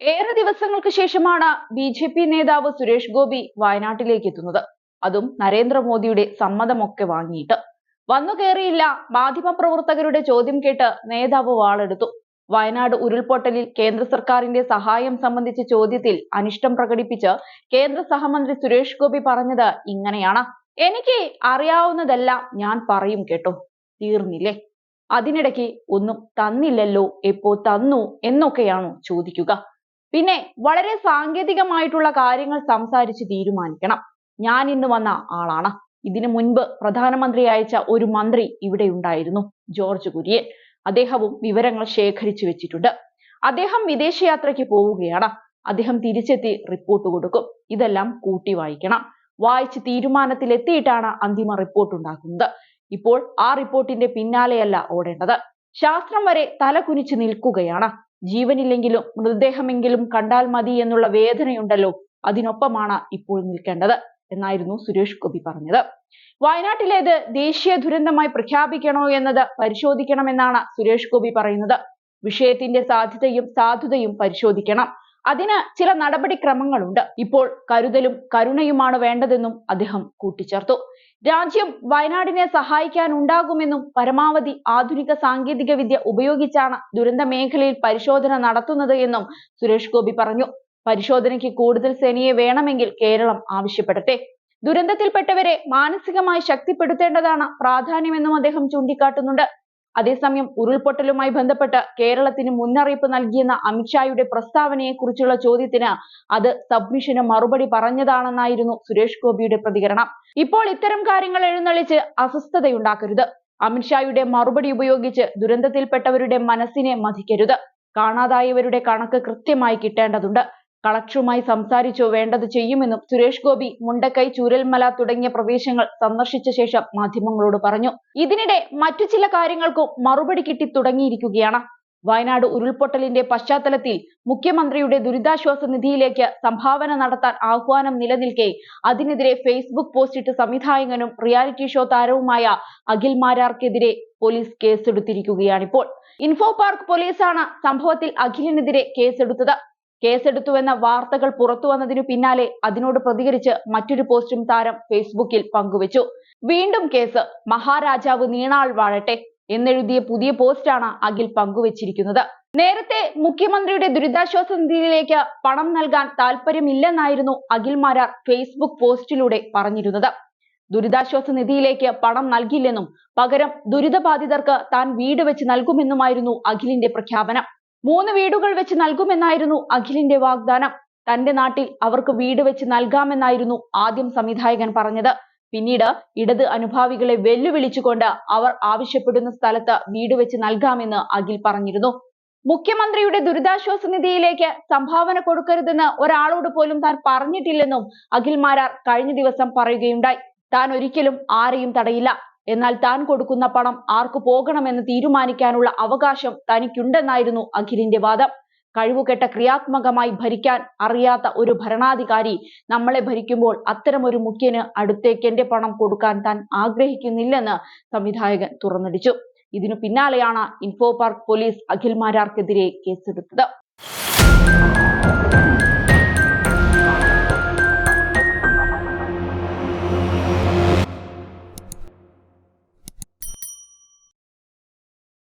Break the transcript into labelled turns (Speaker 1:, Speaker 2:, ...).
Speaker 1: ഏറെ ദിവസങ്ങൾക്ക് ശേഷമാണ് ബി.ജെ.പി. നേതാവ് സുരേഷ് ഗോപി വയനാട്ടിലേക്ക് എത്തുന്നത്. അതും നരേന്ദ്രമോദിയുടെ സമ്മതമൊക്കെ വാങ്ങിയിട്ട്. വന്നു കയറിയില്ല, മാധ്യമപ്രവർത്തകരുടെ ചോദ്യം കേട്ട് നേതാവ് വാളെടുത്തു. വയനാട് ഉരുൾപൊട്ടലിൽ കേന്ദ്ര സർക്കാരിന്റെ സഹായം സംബന്ധിച്ച ചോദ്യത്തിൽ അനിഷ്ടം പ്രകടിപ്പിച്ച് കേന്ദ്ര സഹമന്ത്രി സുരേഷ് ഗോപി പറഞ്ഞത് ഇങ്ങനെയാണ്: എനിക്ക് അറിയാവുന്നതെല്ലാം ഞാൻ പറയും കേട്ടോ, തീർന്നില്ലേ? അതിനിടയ്ക്ക് ഒന്നും തന്നില്ലല്ലോ, എപ്പോ തന്നു എന്നൊക്കെയാണോ ചോദിക്കുക? പിന്നെ വളരെ സാങ്കേതികമായിട്ടുള്ള കാര്യങ്ങൾ സംസാരിച്ച് തീരുമാനിക്കണം. ഞാൻ ഇന്ന് വന്ന ആളാണ്. ഇതിനു മുൻപ് പ്രധാനമന്ത്രി അയച്ച ഒരു മന്ത്രി ഇവിടെ ഉണ്ടായിരുന്നു, ജോർജ് കുര്യൻ. അദ്ദേഹവും വിവരങ്ങൾ ശേഖരിച്ചു വെച്ചിട്ടുണ്ട്. അദ്ദേഹം വിദേശയാത്രയ്ക്ക് പോവുകയാണ്. അദ്ദേഹം തിരിച്ചെത്തി റിപ്പോർട്ട് കൊടുക്കും. ഇതെല്ലാം കൂട്ടി വായിക്കണം. വായിച്ച് തീരുമാനത്തിലെത്തിയിട്ടാണ് അന്തിമ റിപ്പോർട്ട് ഉണ്ടാക്കുന്നത്. ഇപ്പോൾ ആ റിപ്പോർട്ടിന്റെ പിന്നാലെയല്ല ഓടേണ്ടത്. ശാസ്ത്രം വരെ തല കുനിച്ച് നിൽക്കുകയാണ്. ജീവനില്ലെങ്കിലും മൃതദേഹമെങ്കിലും കണ്ടാൽ മതി എന്നുള്ള വേദനയുണ്ടല്ലോ, അതിനൊപ്പമാണ് ഇപ്പോൾ നിൽക്കേണ്ടത് എന്നായിരുന്നു സുരേഷ് ഗോപി പറഞ്ഞത്. വയനാട്ടിലേത് ദേശീയ ദുരന്തമായി പ്രഖ്യാപിക്കണോ എന്നത് പരിശോധിക്കണമെന്നാണ് സുരേഷ് ഗോപി പറയുന്നത്. വിഷയത്തിന്റെ സാധ്യതയും സാധുതയും പരിശോധിക്കണം. അതിന് ചില നടപടിക്രമങ്ങളുണ്ട്. ഇപ്പോൾ കരുതലും കരുണയുമാണ് വേണ്ടതെന്നും അദ്ദേഹം കൂട്ടിച്ചേർത്തു. രാജ്യം വയനാടിനെ സഹായിക്കാൻ ഉണ്ടാകുമെന്നും പരമാവധി ആധുനിക സാങ്കേതിക വിദ്യ ഉപയോഗിച്ചാണ് ദുരന്ത മേഖലയിൽ പരിശോധന നടത്തുന്നത് എന്നും സുരേഷ് ഗോപി പറഞ്ഞു. പരിശോധനയ്ക്ക് കൂടുതൽ സേനയെ വേണമെങ്കിൽ കേരളം ആവശ്യപ്പെടട്ടെ. ദുരന്തത്തിൽപ്പെട്ടവരെ മാനസികമായി ശക്തിപ്പെടുത്തേണ്ടതാണ് പ്രാധാന്യമെന്നും അദ്ദേഹം ചൂണ്ടിക്കാട്ടുന്നുണ്ട്. അതേസമയം ഉരുൾപൊട്ടലുമായി ബന്ധപ്പെട്ട് കേരളത്തിന് മുന്നറിയിപ്പ് നൽകിയെന്ന അമിത്ഷായുടെ പ്രസ്താവനയെക്കുറിച്ചുള്ള ചോദ്യത്തിന് അത് സബ്മിഷന് മറുപടി പറഞ്ഞതാണെന്നായിരുന്നു സുരേഷ് ഗോപിയുടെ പ്രതികരണം. ഇപ്പോൾ ഇത്തരം കാര്യങ്ങൾ എഴുന്നള്ളിച്ച് അസ്വസ്ഥതയുണ്ടാക്കരുത്. അമിത്ഷായുടെ മറുപടി ഉപയോഗിച്ച് ദുരന്തത്തിൽപ്പെട്ടവരുടെ മനസ്സിനെ മഥിക്കരുത്. കാണാതായവരുടെ കണക്ക് കൃത്യമായി കിട്ടേണ്ടതുണ്ട്. കളക്ടറുമായി സംസാരിച്ചോ വേണ്ടത് ചെയ്യുമെന്നും സുരേഷ് ഗോപി മുണ്ടക്കൈ, ചൂരൽമല തുടങ്ങിയ പ്രദേശങ്ങൾ സന്ദർശിച്ച ശേഷം മാധ്യമങ്ങളോട് പറഞ്ഞു. ഇതിനിടെ മറ്റു ചില കാര്യങ്ങൾക്കും മറുപടി കിട്ടി തുടങ്ങിയിരിക്കുകയാണ്. വയനാട് ഉരുൾപൊട്ടലിന്റെ പശ്ചാത്തലത്തിൽ മുഖ്യമന്ത്രിയുടെ ദുരിതാശ്വാസ നിധിയിലേക്ക് സംഭാവന നടത്താൻ ആഹ്വാനം നിലനിൽക്കെ അതിനെതിരെ ഫേസ്ബുക്ക് പോസ്റ്റിട്ട് സംവിധായകനും റിയാലിറ്റി ഷോ താരവുമായ അഖിൽ മാരാർക്കെതിരെ പോലീസ് കേസെടുത്തിരിക്കുകയാണിപ്പോൾ. ഇൻഫോ പാർക്ക് പോലീസാണ് സംഭവത്തിൽ അഖിലിനെതിരെ കേസെടുത്തുവെന്ന വാർത്തകൾ പുറത്തു വന്നതിനു പിന്നാലെ അതിനോട് പ്രതികരിച്ച് മറ്റൊരു പോസ്റ്റും താരം ഫേസ്ബുക്കിൽ പങ്കുവച്ചു. വീണ്ടും കേസ്, മഹാരാജാവ് നീണാൾ വാഴട്ടെ എന്നെഴുതിയ പുതിയ പോസ്റ്റാണ് അഖിൽ പങ്കുവച്ചിരിക്കുന്നത്. നേരത്തെ മുഖ്യമന്ത്രിയുടെ ദുരിതാശ്വാസ നിധിയിലേക്ക് പണം നൽകാൻ താല്പര്യമില്ലെന്നായിരുന്നു അഖിൽ മാരാർ ഫേസ്ബുക്ക് പോസ്റ്റിലൂടെ പറഞ്ഞിരുന്നത്. ദുരിതാശ്വാസ നിധിയിലേക്ക് പണം നൽകില്ലെന്നും പകരം ദുരിതബാധിതർക്ക് താൻ വീട് വെച്ച് നൽകുമെന്നുമായിരുന്നു അഖിലിന്റെ പ്രഖ്യാപനം. 3 വീടുകൾ വെച്ച് നൽകുമെന്നായിരുന്നു അഖിലിന്റെ വാഗ്ദാനം. തന്റെ നാട്ടിൽ അവർക്ക് വീട് വെച്ച് നൽകാമെന്നായിരുന്നു ആദ്യം സംവിധായകൻ പറഞ്ഞത്. പിന്നീട് ഇടത് അനുഭാവികളെ വെല്ലുവിളിച്ചുകൊണ്ട് അവർ ആവശ്യപ്പെടുന്ന സ്ഥലത്ത് വീട് വെച്ച് നൽകാമെന്ന് അഖിൽ പറഞ്ഞിരുന്നു. മുഖ്യമന്ത്രിയുടെ ദുരിതാശ്വാസ നിധിയിലേക്ക് സംഭാവന കൊടുക്കരുതെന്ന് ഒരാളോട് പോലും താൻ പറഞ്ഞിട്ടില്ലെന്നും അഖിൽ മാരാർ കഴിഞ്ഞ ദിവസം പറയുകയുണ്ടായി. താൻ ഒരിക്കലും ആരെയും തടയില്ല. എന്നാൽ താൻ കൊടുക്കുന്ന പണം ആർക്കു പോകണമെന്ന് തീരുമാനിക്കാനുള്ള അവകാശം തനിക്കുണ്ടെന്നായിരുന്നു അഖിലിന്റെ വാദം. കഴിവുകെട്ട ക്രിയാത്മകമായി ഭരിക്കാൻ അറിയാത്ത ഒരു ഭരണാധികാരി നമ്മളെ ഭരിക്കുമ്പോൾ അത്തരമൊരു മുഖ്യന് അടുത്തേക്ക് എന്റെ പണം കൊടുക്കാൻ താൻ ആഗ്രഹിക്കുന്നില്ലെന്ന് സംവിധായകൻ തുറന്നടിച്ചു. ഇതിനു പിന്നാലെയാണ് ഇൻഫോ പാർക്ക് പോലീസ് അഖിൽ മാരാർക്കെതിരെ കേസെടുത്തത്.